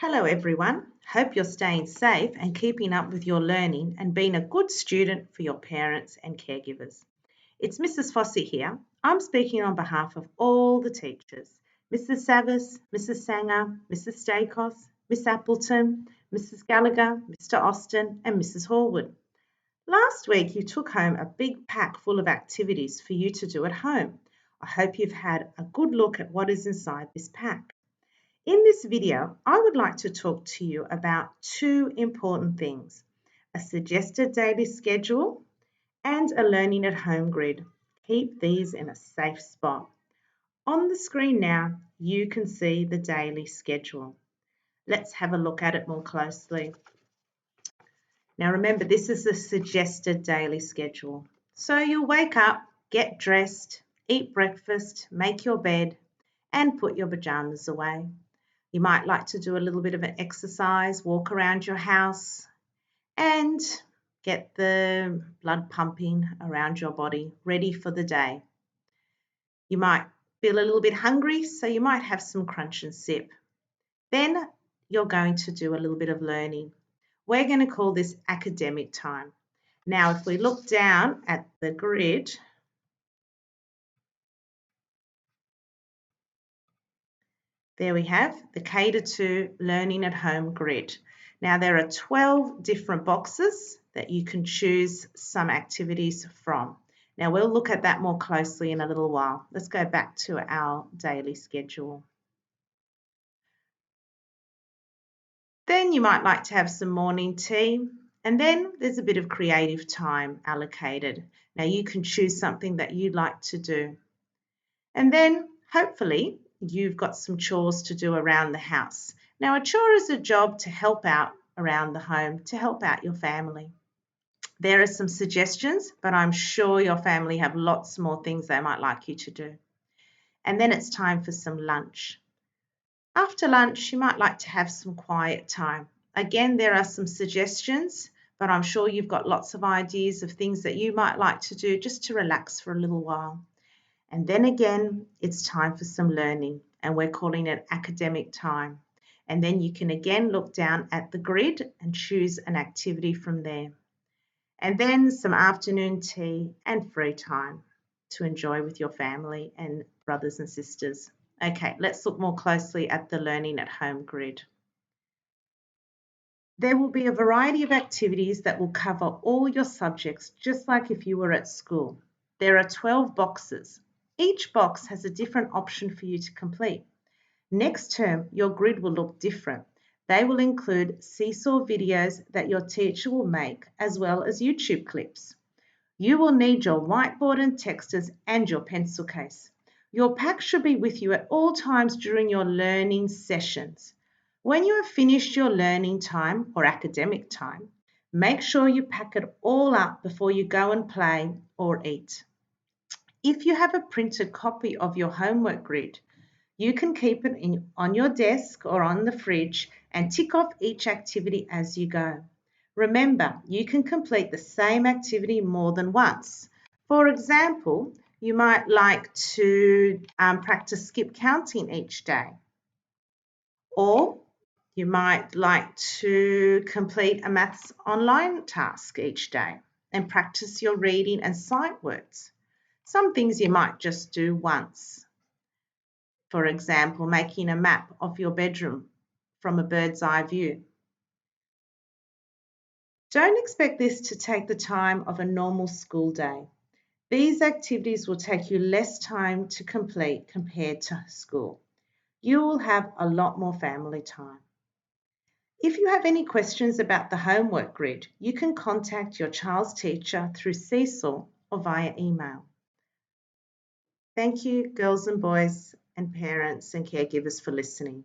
Hello everyone. Hope you're staying safe and keeping up with your learning and being a good student for your parents and caregivers. It's Mrs. Fossey here. I'm speaking on behalf of all the teachers. Mrs. Savas, Mrs. Sanger, Mrs. Stakos, Miss Appleton, Mrs. Gallagher, Mr. Austin and Mrs. Horwood. Last week you took home a big pack full of activities for you to do at home. I hope you've had a good look at what is inside this pack. In this video, I would like to talk to you about two important things, a suggested daily schedule and a learning at home grid. Keep these in a safe spot. On the screen now, you can see the daily schedule. Let's have a look at it more closely. Now remember, this is a suggested daily schedule. So you'll wake up, get dressed, eat breakfast, make your bed, and put your pajamas away. You might like to do a little bit of an exercise, walk around your house, and get the blood pumping around your body, ready for the day. You might feel a little bit hungry, so you might have some crunch and sip. Then you're going to do a little bit of learning. We're going to call this academic time. Now, if we look down at the grid, there we have the Cater to Learning at Home grid. Now there are 12 different boxes that you can choose some activities from. Now we'll look at that more closely in a little while. Let's go back to our daily schedule. Then you might like to have some morning tea, and then there's a bit of creative time allocated. Now you can choose something that you'd like to do. And then hopefully you've got some chores to do around the house. Now a chore is a job to help out around the home, to help out your family. There are some suggestions, but I'm sure your family have lots more things they might like you to do. And then it's time for some lunch. After lunch, you might like to have some quiet time. Again, there are some suggestions, but I'm sure you've got lots of ideas of things that you might like to do just to relax for a little while. And then again, it's time for some learning, and we're calling it academic time. And then you can again look down at the grid and choose an activity from there. And then some afternoon tea and free time to enjoy with your family and brothers and sisters. Okay, let's look more closely at the learning at home grid. There will be a variety of activities that will cover all your subjects, just like if you were at school. There are 12 boxes. Each box has a different option for you to complete. Next term, your grid will look different. They will include seesaw videos that your teacher will make, as well as YouTube clips. You will need your whiteboard and texters and your pencil case. Your pack should be with you at all times during your learning sessions. When you have finished your learning time or academic time, make sure you pack it all up before you go and play or eat. If you have a printed copy of your homework grid, you can keep it on your desk or on the fridge and tick off each activity as you go. Remember, you can complete the same activity more than once. For example, you might like to practice skip counting each day. Or you might like to complete a maths online task each day and practice your reading and sight words. Some things you might just do once. For example, making a map of your bedroom from a bird's eye view. Don't expect this to take the time of a normal school day. These activities will take you less time to complete compared to school. You will have a lot more family time. If you have any questions about the homework grid, you can contact your child's teacher through Seesaw or via email. Thank you, girls and boys and parents and caregivers for listening.